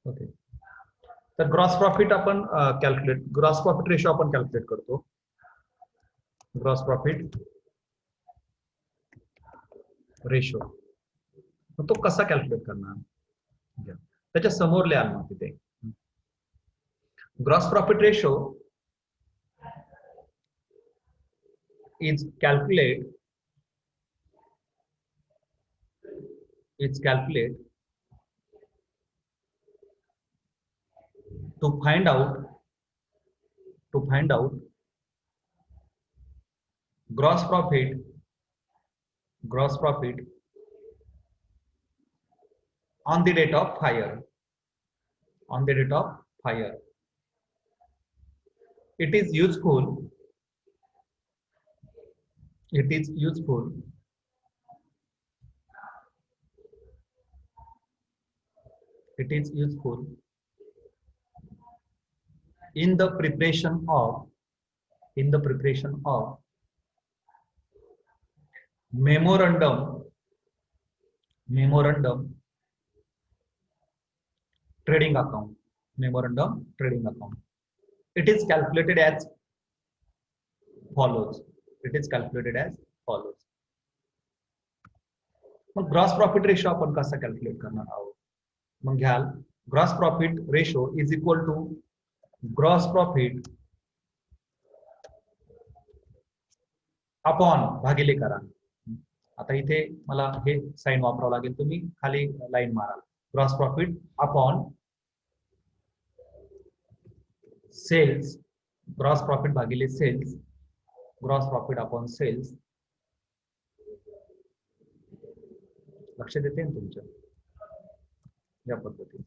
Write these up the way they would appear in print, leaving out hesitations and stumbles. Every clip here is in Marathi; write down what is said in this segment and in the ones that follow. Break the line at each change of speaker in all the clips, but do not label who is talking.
ओके. तर ग्रॉस प्रॉफिट आपण ग्रॉस प्रॉफिट रेशो आपण कॅल्क्युलेट करतो. ग्रॉस प्रॉफिट रेशो तो कसा कॅल्क्युलेट करणार? त्याच्या समोर लिहाल मग तिथे gross profit ratio is calculate to find out gross profit on the date of hire. It is useful in the preparation of memorandum trading account. It is calculated as follows. मग ग्रॉस प्रॉफिट रेशो आपण कसा कॅल्क्युलेट करणार आहोत? मग घ्याल gross profit ratio is equal to gross profit upon भागिले करा. आता इथे मला हे साइन वापरावं लागेल, तुम्ही खाली लाईन माराल. Gross profit upon sales, gross profit भागिले sales, gross profit upon sales. लक्ष देते ना तुमच्या या पद्धतीने.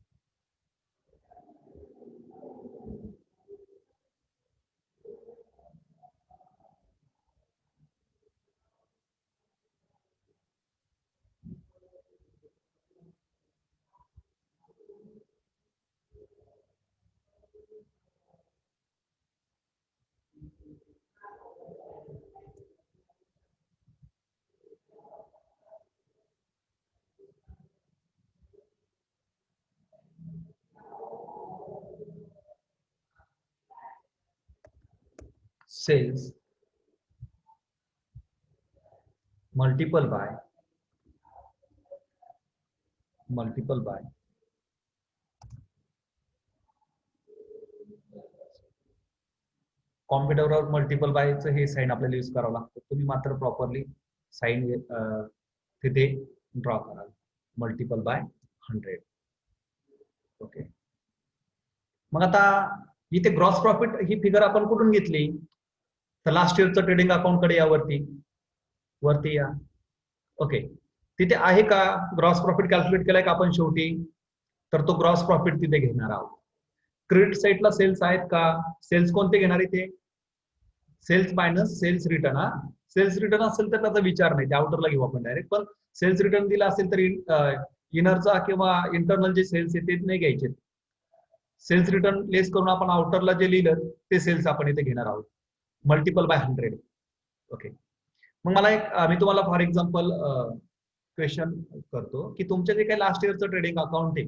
Sales multiple by कॉम्प्युटरवर मल्टिपल बायचं हे साइन आपल्याला यूज करावं लागतं. तुम्ही मात्र प्रॉपरली साइन तिथे ड्रॉ कराल. Multiple by 100. ओके. मग आता इथे ग्रॉस प्रॉफिट ही फिगर आपण कुठून घेतली? तर लास्ट इयरचं ट्रेडिंग अकाउंट कडे या वरती या. ओके. तिथे आहे का ग्रॉस प्रॉफिट कॅल्क्युलेट केलाय का आपण शेवटी? तर तो ग्रॉस प्रॉफिट तिथे घेणार आहोत. क्रेडिट साईडला सेल्स आहेत का? सेल्स कोणते घेणार इथे? Sales minus sales return. Sales return असेल तर त्याचा विचार नाही, ते आउटरला घेऊ आपण डायरेक्ट. पण सेल्स रिटर्न दिला असेल तर इनरचा किंवा इंटरनल जे सेल्स आहे ते नाही घ्यायचे. सेल्स रिटर्न लेस करून आपण आउटरला जे लिहिलं ते सेल्स आपण इथे घेणार आहोत. Multiple by 100. ओके. मग मला मी तुम्हाला फॉर एक्झाम्पल क्वेश्चन करतो की तुमचे जे काही लास्ट इयरचं ट्रेडिंग अकाउंट आहे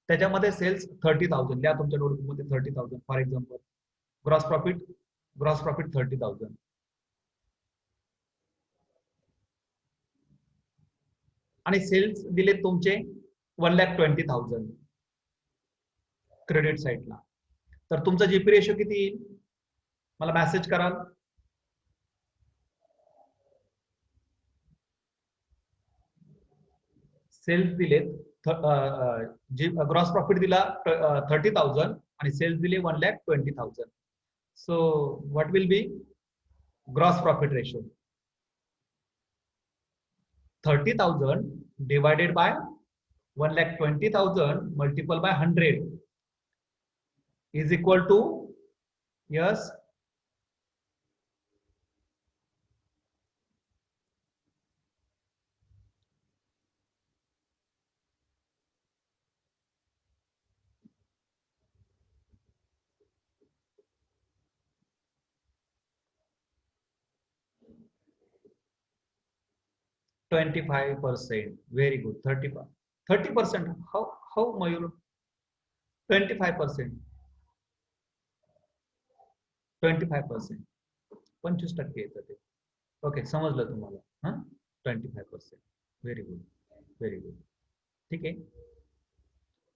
त्याच्यामध्ये सेल्स 30,000 द्या तुमच्या नोटबुकमध्ये. 30,000 फॉर एक्झाम्पल. Gross profit 30,000. आणि सेल्स दिले तुमचे 1,20,000 क्रेडिट साईडला. तर तुमचा जीपी रेशो किती येईल? मला मेसेज कराल. सेल्स दिलेत ग्रॉस प्रॉफिट दिला 30,000 आणि सेल्स दिले 1,20,000. So what will be gross profit ratio? 30,000 divided by 1,20,000 multiple by 100 is equal to, yes, %25. Very good. 30%. How Mayur? 25%. 25%. 25% येतं ते. ओके, समजलं तुम्हाला? हां, 25%. Very good, very good. ठीक आहे.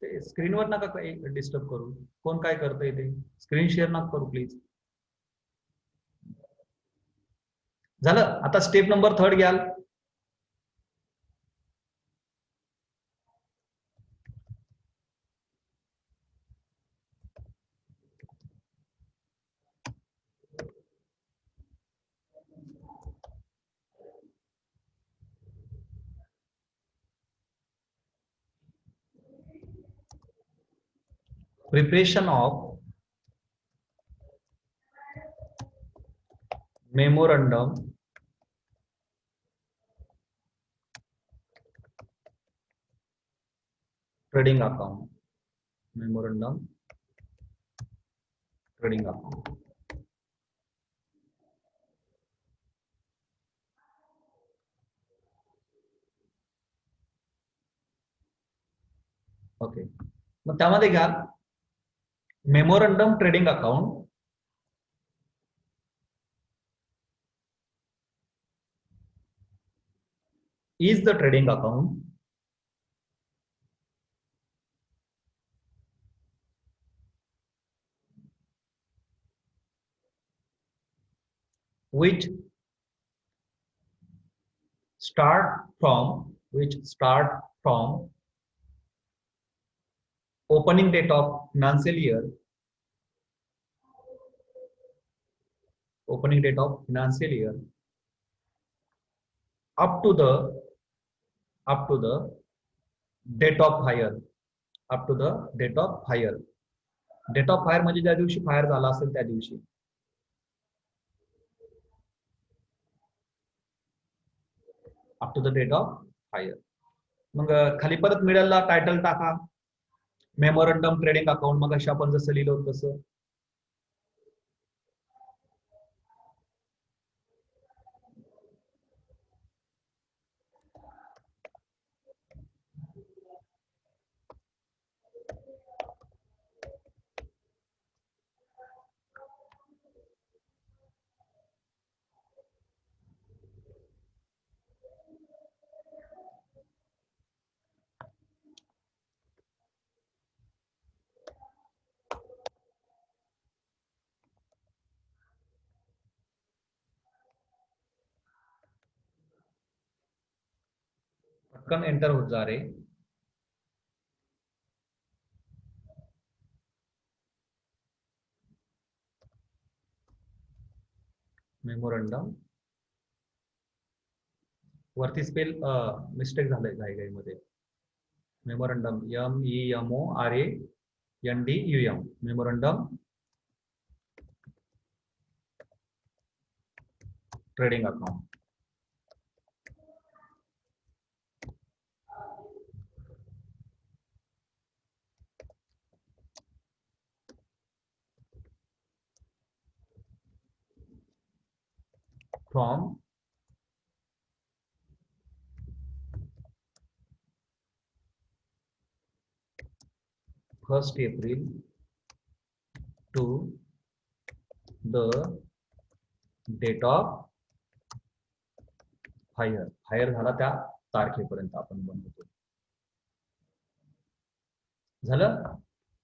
ते स्क्रीनवर नका काही डिस्टर्ब करू. कोण काय करतंय ते स्क्रीन शेअर नका करू प्लीज. झालं. आता स्टेप नंबर 3 घ्याल. Preparation of memorandum trading account. Memorandum trading account. Okay, मग त्यामध्ये घ्या memorandum trading account is the trading account which start from opening date of financial year up to the date of hire. Date of fire म्हणजे ज्या दिवशी फायर झाला असेल त्या दिवशी. Up to the date of fire. मग खाली परत मिडलला टायटल टाका मेमोरंडम ट्रेडिंग अकाउंट. मग अशी आपण जसं लिहिलं होतं तसं. पटकन एंटर होत जा रे. मेमोरंडम वरती स्पेल मिस्टेक झालंय घाईघाईमध्ये. Memorandum MEMORANDUM memorandum trading account. From first April to the date of हायर झाला त्या तारखेपर्यंत आपण बनवतो. झालं.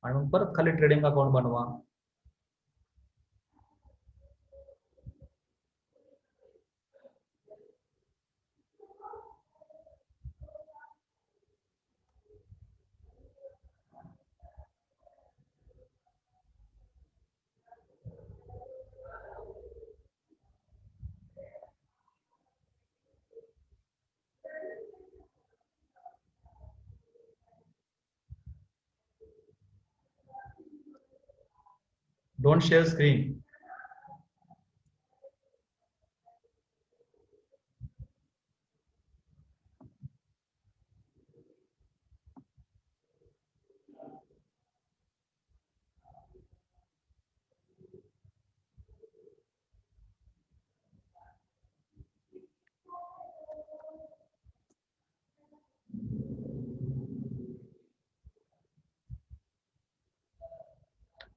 आणि मग परत खाली ट्रेडिंग अकाउंट बनवा. Don't share screen.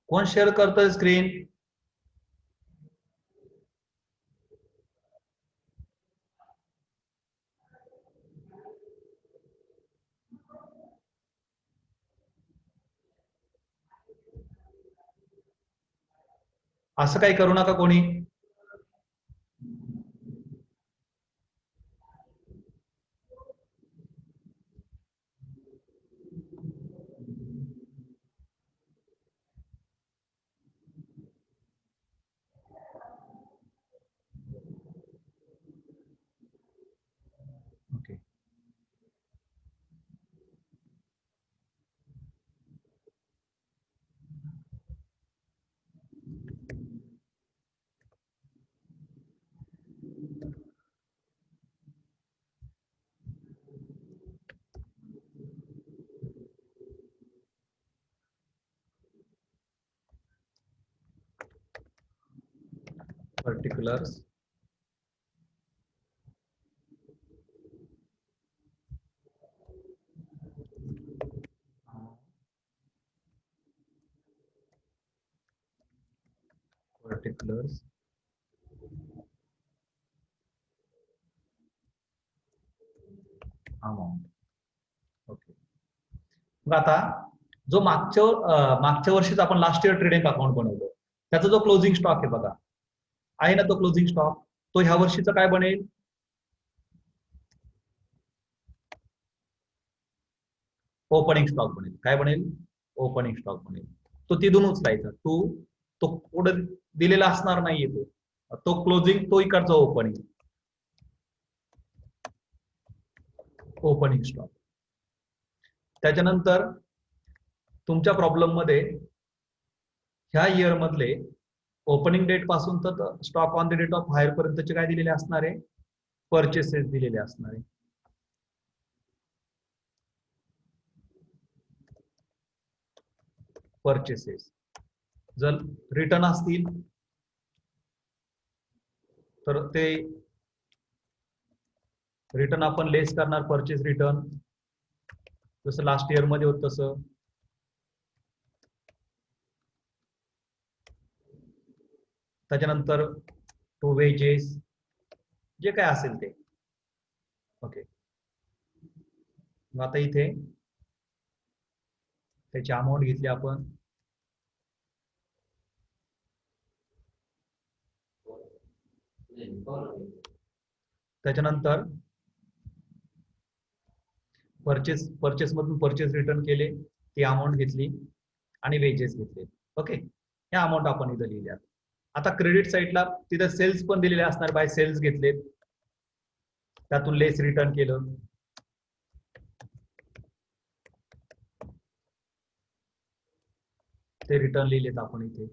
कोण शेअर करतोय स्क्रीन? असं काही करू नका कोणी. Okay. Particulars. Particulars amount. Okay. मग आता जो मागच्या वर्षीच आपण लास्ट इयर ट्रेडिंग अकाउंट बनवलं, त्याचा जो क्लोजिंग स्टॉक आहे बघा, आहे ना तो क्लोजिंग स्टॉक, तो ह्या वर्षीचा काय बनेल? ओपनिंग स्टॉक बनेल. काय बनेल? ओपनिंग स्टॉक बनेल. तो तिथून उचलायचा. तो पुढे दिलेला असणार नाहीये तो क्लोजिंग, तो इकडचा ओपनिंग स्टॉक. त्याच्यानंतर तुमच्या प्रॉब्लेम मध्ये ह्या इयर मधले ओपनिंग डेट पासून तर stock on the date of hire पर्यंतचे काय दिलेले असणार आहे? परचेसेस दिलेले असणार आहे. परचेसेस जर रिटर्न असतील तर ते रिटर्न आपण लेस करणार, परचेस रिटर्न, जसं लास्ट इयर मध्ये होत तसं. त्याच्यानंतर टू वेजेस जे काय असेल ते. ओके. आता इथे त्याची अमाऊंट घेतली आपण. त्याच्यानंतर परचेस मधून परचेस रिटर्न केले, ती अमाऊंट घेतली आणि वेजेस घेतले. ओके. या अमाऊंट आपण इथं लिहिल्या. आता क्रेडिट साईडला तिथे सेल्स पण दिलेले असणार, बाय सेल्स घेतले, त्यातून लेस रिटर्न केलं. ते रिटर्न लिहिलेत आपण इथे.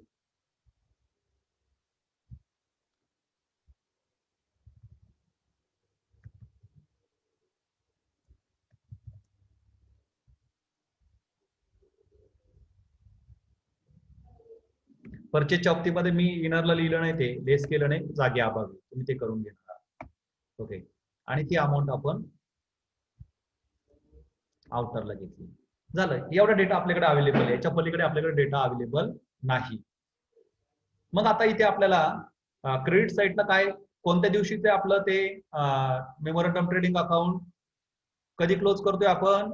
परचेसच्या बाबतीमध्ये मी इनरला लिहिलं नाही, ते लेस केलं नाही जागे अभावी, तुम्ही ते करून घेणार. ओके. आणि ती अमाऊंट आपण आउटरला घेतली. झालं. एवढा डेटा आपल्याकडे अवेलेबल आहे. याच्या पलीकडे आपल्याकडे डेटा अवेलेबल नाही. मग आता इथे आपल्याला क्रेडिट साईडला काय, कोणत्या दिवशी ते आपलं ते मेमोरंडम ट्रेडिंग अकाउंट कधी क्लोज करतोय आपण?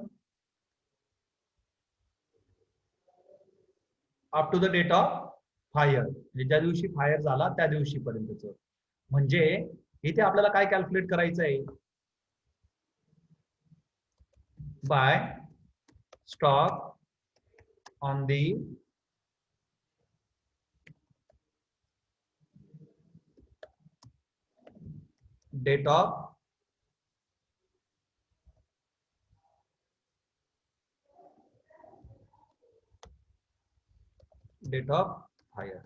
Up to the date of fire, म्हणजे ज्या दिवशी फायर झाला त्या दिवशी पर्यंतच. म्हणजे इथे आपल्याला काय कॅल्क्युलेट करायचं आहे? By stock on the date of fire.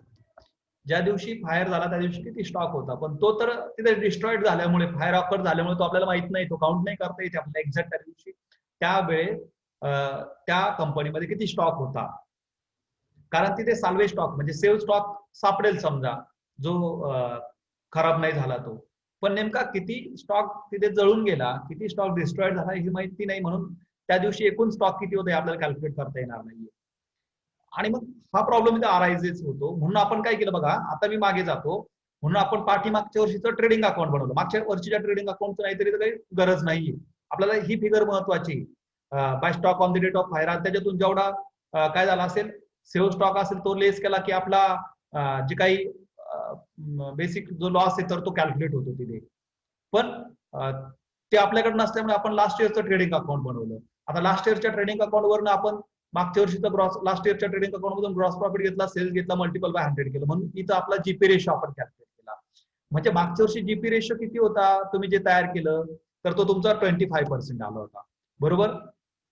ज्या दिवशी फायर झाला त्या दिवशी किती स्टॉक होता, पण तो तर तिथे डिस्ट्रॉइड झाल्यामुळे, फायर ऑकर झाल्यामुळे तो आपल्याला माहित नाही, तो काउंट नाही करता येते आपल्याला एक्झॅक्ट त्या दिवशी त्यावेळेस त्या कंपनीमध्ये किती स्टॉक होता. कारण तिथे साल्वेज स्टॉक म्हणजे सेव्ह स्टॉक सापडेल समजा, जो खराब नाही झाला तो, पण नेमका किती स्टॉक तिथे जळून गेला, किती स्टॉक डिस्ट्रॉइड झाला ही माहिती नाही, म्हणून त्या दिवशी एकूण स्टॉक किती होते आपल्याला कॅल्क्युलेट करता येणार नाहीये. आणि मग हा प्रॉब्लेम इथे अरायझेस होतो. म्हणून आपण काय केलं बघा, आता मी मागे जातो, म्हणून आपण पाठीमागच्या वर्षीचं ट्रेडिंग अकाउंट बनवलं. मागच्या वर्षीच्या ट्रेडिंग अकाउंटचं नाहीतरी काही गरज नाहीये आपल्याला. ही फिगर महत्वाची, by stock on the date of hire, त्याच्यातून जेवढा काय झाला असेल सेव्ह स्टॉक असेल तो लेस केला की आपला जे काही बेसिक जो लॉस आहे तर तो कॅल्क्युलेट होतो तिथे. पण ते आपल्याकडे नसल्यामुळे आपण लास्ट इयरचं ट्रेडिंग अकाउंट बनवलं. आता लास्ट इयरच्या ट्रेडिंग अकाउंट वरून आपण मागच्या वर्षीचा ग्रॉस, लास्ट इयरच्या ट्रेडिंग अकाउंट मधून ग्रॉस प्रॉफिट घेतला, सेल्स घेतला, मल्टिपल बाय 100 केलं, म्हणून इथं आपला जीपी रेशो आपण कॅल्क्युलेट केला. म्हणजे मागच्या वर्षी जीपी रेशो किती होता तुम्ही जे तयार केलं, तर तो तुमचा 25% आला होता, बरोबर.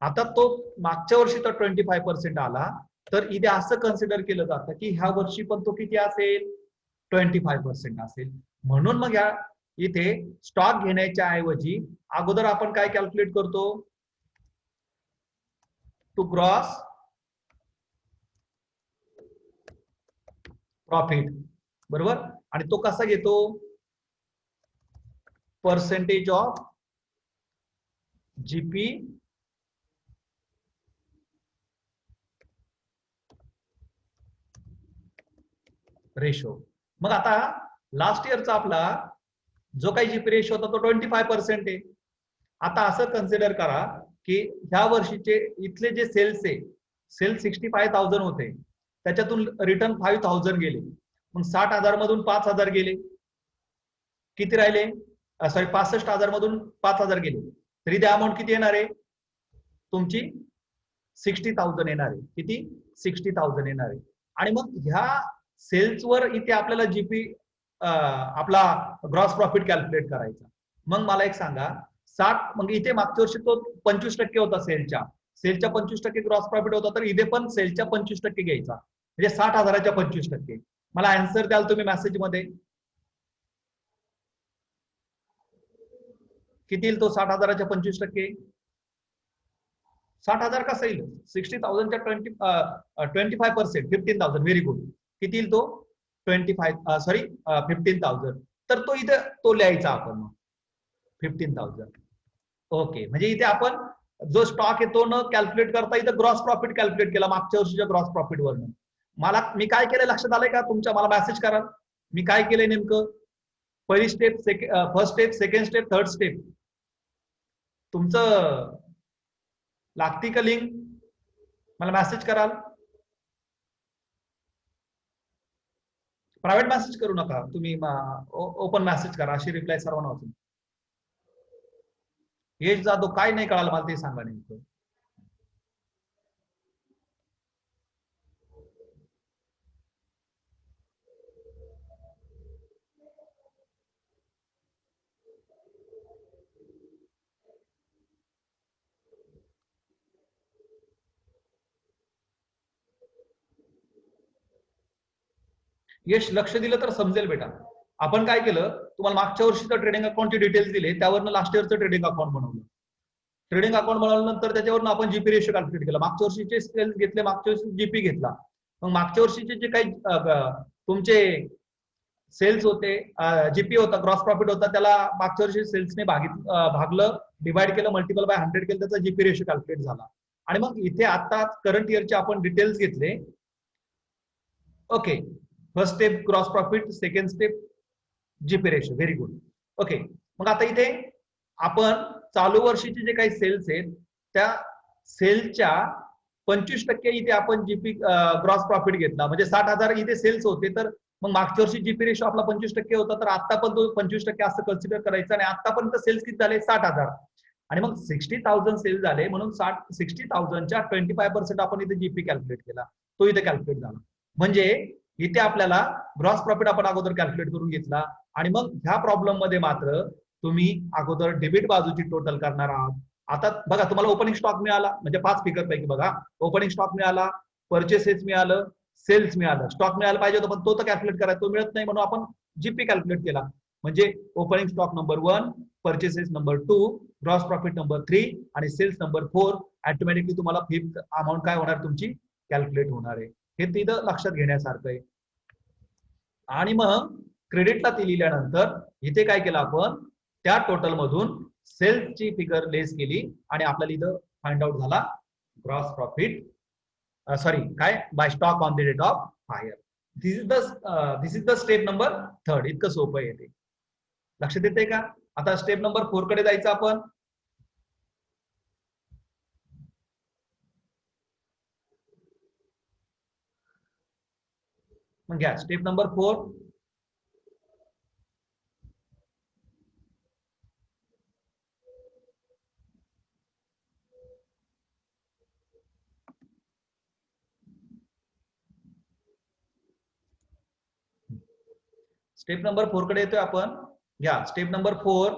आता तो मागच्या वर्षीचा 25% आला, तर इथे असं कन्सिडर केलं जातं की ह्या वर्षी पण तो किती असेल, 25% असेल. म्हणून मग या इथे स्टॉक घेण्याच्या ऐवजी अगोदर आपण काय कॅल्क्युलेट करतो, टू ग्रॉस प्रॉफिट, बरोबर. आणि तो कसा घेतो, पर्सेंटेज ऑफ जीपी रेशो. मग आता लास्ट इयरचा आपला जो काही जीपी रेशो होता तो 25% आहे. आता असं कन्सिडर करा की ह्या वर्षीचे इथले जे सेल्स आहे, सेल्स 65,000 होते, त्याच्यातून रिटर्न 5,000 गेले, मग 60,000 मधून 5,000 गेले, किती राहिले, सॉरी 65,000 मधून 5,000 गेले, तरी ते अमाऊंट किती येणार आहे तुमची, 60,000 येणार आहे. किती, 60,000 येणार आहे. आणि मग ह्या सेल्सवर इथे आपल्याला जीपी आपला ग्रॉस प्रॉफिट कॅल्क्युलेट करायचा. मग मला एक सांगा, 60, मग इथे मागच्या वर्षी तो 25% होता सेलच्या 25% ग्रॉस प्रॉफिट होता, तर इथे पण सेलच्या 25% घ्यायचा, म्हणजे 60,000च्या 25%. मला आन्सर द्याल तुम्ही मेसेज मध्ये, किती येईल तो 60,000च्या 25%, 60,000 कसा येईल, 60,000च्या 25%, 15,000, व्हेरी गुड. किती येईल तो, 15,000. तर तो इथे तो लिहायचा आपण मग 15,000. ओके, म्हणजे इथे आपण जो स्टॉक आहे तो न कॅल्क्युलेट करता इथे ग्रॉस प्रॉफिट कॅल्क्युलेट केला मागच्या वर्षीच्या ग्रॉस प्रॉफिट वरनं. मला मी काय केलं लक्षात आलंय का तुमच्या, मला मेसेज करा मी काय केलंय नेमकं. पहिली step, first step, second step, third step, तुमचं लागती का लिंक, मला मेसेज कराल. प्रायव्हेट मेसेज करू नका तुम्ही, ओपन मेसेज करा, अशी रिप्लाय सर्वांना होती. यश जाधव, काय नाही कळालं मला ते सांगा नेमकं. यश, लक्ष दिलं तर समजेल बेटा. आपण काय केलं, तुम्हाला मागच्या वर्षीचं ट्रेडिंग अकाउंटचे डिटेल्स दिले, त्यावरनं लास्ट इयरचं ट्रेडिंग अकाउंट बनवलं. ट्रेडिंग अकाउंट बनवल्यानंतर त्याच्यावरून आपण जीपी रेशो कॅल्क्युलेट केला, मागच्या वर्षीचे सेल्स घेतले, मागच्या वर्षी जीपी घेतला. मग मागच्या वर्षीचे जे काही तुमचे सेल्स होते, जीपी होता, ग्रॉस प्रॉफिट होता, त्याला मागच्या वर्षी सेल्सने भागलं, डिवाइड केलं, मल्टिपल बाय 100 केलं, त्याचा जीपी रेशो कॅल्क्युलेट झाला. आणि मग इथे आता करंट इयरचे आपण डिटेल्स घेतले. Okay, first step gross profit, second step GP ratio, very good. Okay, मग आता इथे आपण चालू वर्षीचे जे काही सेल्स आहेत त्या सेलच्या 25% इथे आपण जीपी ग्रॉस प्रॉफिट घेतला, म्हणजे 60,000 इथे सेल्स होते, तर मग मागच्या वर्षी जीपी रेशो आपला 25% होता, तर आता पण तो 25% असं कन्सिडर करायचं. आणि आतापर्यंत सेल्स किती झाले, 60,000, आणि मग 60,000 सेल्स झाले, म्हणून 60,000च्या 25% आपण इथे जीपी कॅल्क्युलेट केला, तो इथे कॅल्क्युलेट झाला. म्हणजे इथे आपल्याला ग्रॉस प्रॉफिट आपण अगोदर कॅल्क्युलेट करून घेतला. आणि मग ह्या प्रॉब्लेम मध्ये मात्र तुम्ही अगोदर डेबिट बाजूची टोटल करणार आहात. आता बघा, तुम्हाला ओपनिंग स्टॉक मिळाला, म्हणजे 5 फिगर पैकी बघा, ओपनिंग स्टॉक मिळाला, परचेसेस मिळालं, सेल्स मिळालं, स्टॉक मिळायला पाहिजे होतं पण तो तर कॅल्क्युलेट करायचा, तो मिळत नाही, म्हणून आपण जीपी कॅल्क्युलेट केला. म्हणजे opening stock number 1, purchases number 2, gross profit number 3 आणि सेल्स नंबर 4, ऑटोमॅटिकली तुम्हाला फिफ्थ अमाऊंट काय होणार तुमची कॅल्क्युलेट होणार आहे. हे तिथं लक्षात घेण्यासारखं आहे. आणि मग क्रेडिटला ती लिहिल्यानंतर इथे काय केलं आपण, त्या टोटल मधून सेल्सची फिगर लेस केली आणि आपल्याला इथं फाइंड आउट झाला ग्रॉस प्रॉफिट सॉरी काय by stock on the date of hire. This is the step number 3. इतकं सोपं येते. लक्षात येते का? आता स्टेप नंबर 4 कडे जायचं आपण. मग घ्या स्टेप नंबर 4. स्टेप नंबर 4 कडे येतोय आपण. घ्या step number 4.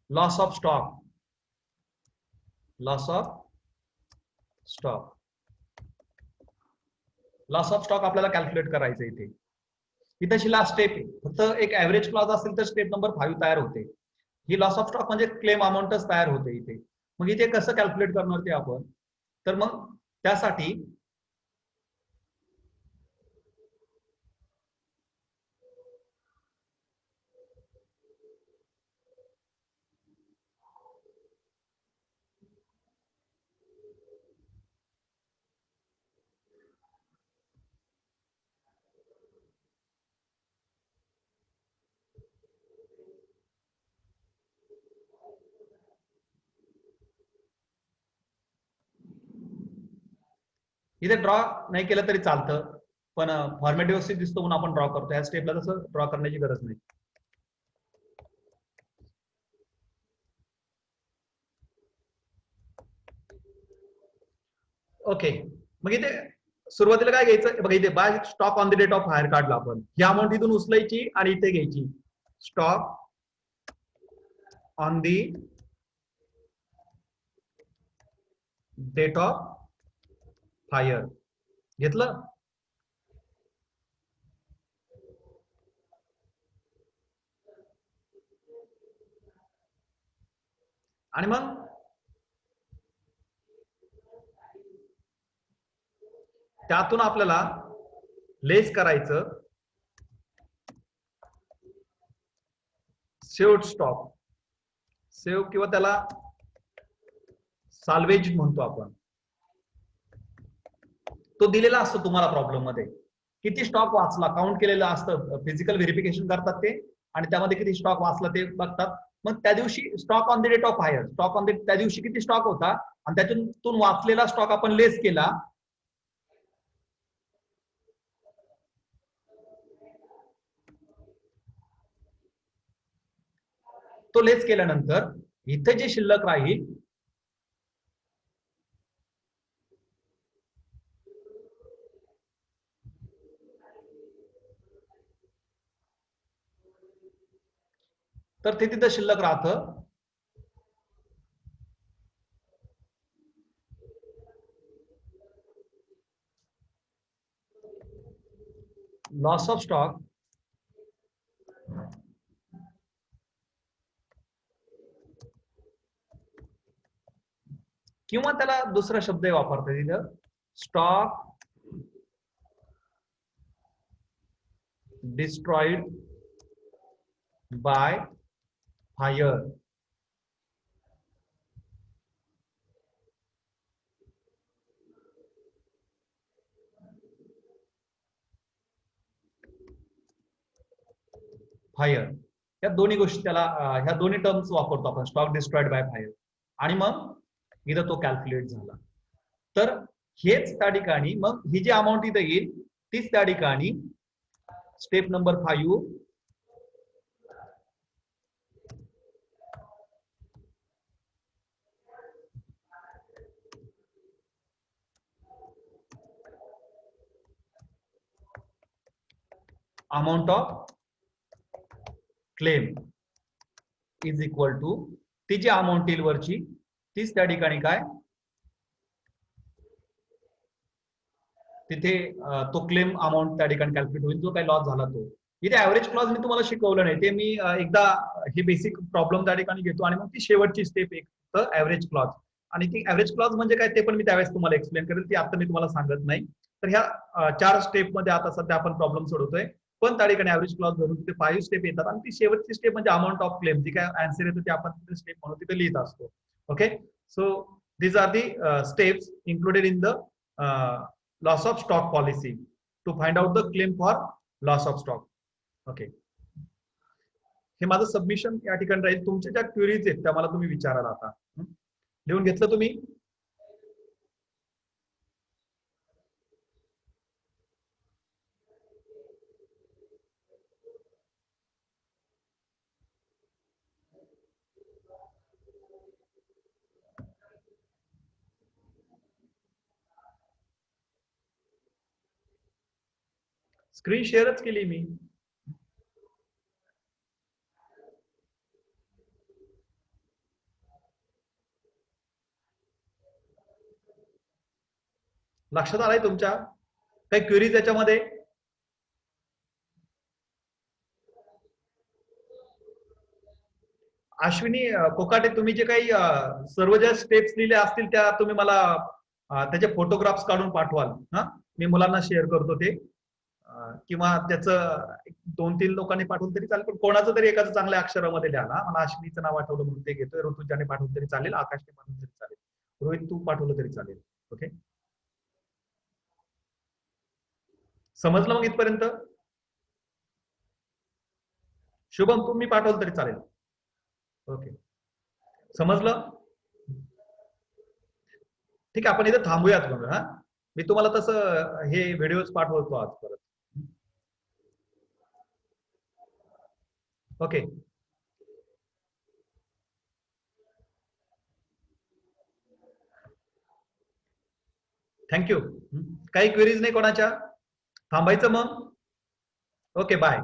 Loss of stock. Loss of stock. Loss of stock आपल्याला कॅल्क्युलेट करायचं इथे. ही तशी लास्ट स्टेप आहे. फक्त एक ऍव्हरेज क्लॉज असेल तर स्टेप नंबर 5 तयार होते. ही लॉस ऑफ स्टॉक म्हणजे क्लेम अमाऊंटच तयार होते इथे. मग इथे कसं कॅल्क्युलेट करणार ते आपण? तर मग त्यासाठी इथे ड्रॉ नाही केलं तरी चालतं, पण फॉर्मॅट व्यवस्थित दिसतो म्हणून आपण ड्रॉ करतो. या स्टेपला तसं ड्रॉ करण्याची गरज नाही. ओके. मग इथे सुरुवातीला काय घ्यायचं बघा, इथे by stock on the date of hire काढला आपण. ही अमाऊंट इथून उचलायची आणि इथे घ्यायची. Stock on the date of hire घेतलं. आणि मग त्यातून आपल्याला लेस करायचं सेव्ड स्टॉक. सेव्ह किंवा त्याला साल्वेज म्हणतो आपण. तो दिलेला असतो तुम्हाला प्रॉब्लेम मध्ये. किती स्टॉक वाचला काउंट केलेलं असतं. फिजिकल व्हेरिफिकेशन करतात ते आणि त्यामध्ये किती स्टॉक वाचला ते बघतात. मग त्या दिवशी stock on the date of hire, stock on the त्या दिवशी किती स्टॉक होता आणि त्यातून वाचलेला स्टॉक आपण लेस केला. तो लेस केल्यानंतर इथे जे शिल्लक राहील तर ते तिथं शिल्लक राहतं लॉस ऑफ स्टॉक किंवा त्याला दुसरा शब्द वापरतात तिथं stock destroyed by fire. Fire या दोन्ही गोष्टी त्याला ह्या दोन्ही टर्म्स वापरतो आपण. स्टॉक डिस्ट्रॉइड बाय फायर आणि मग इथं तो कॅल्क्युलेट झाला. तर हेच त्या ठिकाणी मग ही जी अमाऊंट इथं येईल तीच त्या ठिकाणी step number 5 amount of claim is equal to ती जी अमाऊंट येईल वरची तीच त्या ठिकाणी काय तिथे तो क्लेम अमाऊंट त्या ठिकाणी कॅल्क्युलेट होईल जो काही लॉस झाला तो. इथे ऍव्हरेज क्लॉज मी तुम्हाला शिकवलं नाही ते. मी एकदा हे बेसिक प्रॉब्लेम त्या ठिकाणी घेतो आणि मग ती शेवटची स्टेप एक ऍव्हरेज क्लॉज. आणि ती ऍव्हरेज क्लॉज म्हणजे काय ते पण मी त्यावेळेस तुम्हाला एक्सप्लेन करेल. ती आता मी तुम्हाला सांगत नाही. तर ह्या 4 स्टेप मध्ये आता सध्या आपण प्रॉब्लेम सोडवतोय. पण त्या ठिकाणी ऍव्हरेज क्लॉज धरून तिथे 5 स्टेप येतात आणि ती शेवटची स्टेप म्हणजे अमाऊंट ऑफ क्लेम जी काय आन्सर येतो ते आपण तिथे स्टेप म्हणून तिथे लिहित असतो. Okay, so these are the steps included in the loss of stock policy to find out the claim for loss of stock. Okay, हे माझं सबमिशन या ठिकाणी राहील. तुमच्या ज्या क्वेरीज आहेत त्या मला तुम्ही विचाराल आता. लिहून घेतलं तुम्ही? स्क्रीन शेअरच केली मी. लक्षात आलंय तुमच्या काही क्वेरीज याच्यामध्ये? अश्विनी कोकाटे, तुम्ही जे काही सर्व ज्या स्टेप्स लिहिल्या असतील त्या तुम्ही मला त्याचे फोटोग्राफ्स काढून पाठवाल. मी मुलांना शेअर करतो ते, किंवा त्याचं 2-3 लोकांनी पाठवून तरी चालेल, पण कोणाचं तरी एकाच चांगल्या अक्षरामध्ये द्या ना. मला अश्विनीचं नाव आठवलं म्हणून ते घेतोय. ऋतुजाने पाठवलं तरी चालेल, आकाशने पाठवलं तरी चालेल, रोहित तू पाठवलं तरी चालेल. ओके, समजलं मग इथपर्यंत? शुभम तुम्ही पाठवलं तरी चालेल. ओके, समजलं? ठीक आहे, आपण इथे थांबूयात मग. मी तुम्हाला तसं हे व्हिडिओज पाठवतो आज परत. Okay, thank you. काही क्वेरीज नाही कोणाच्या? थांबायचं मग? Okay, bye.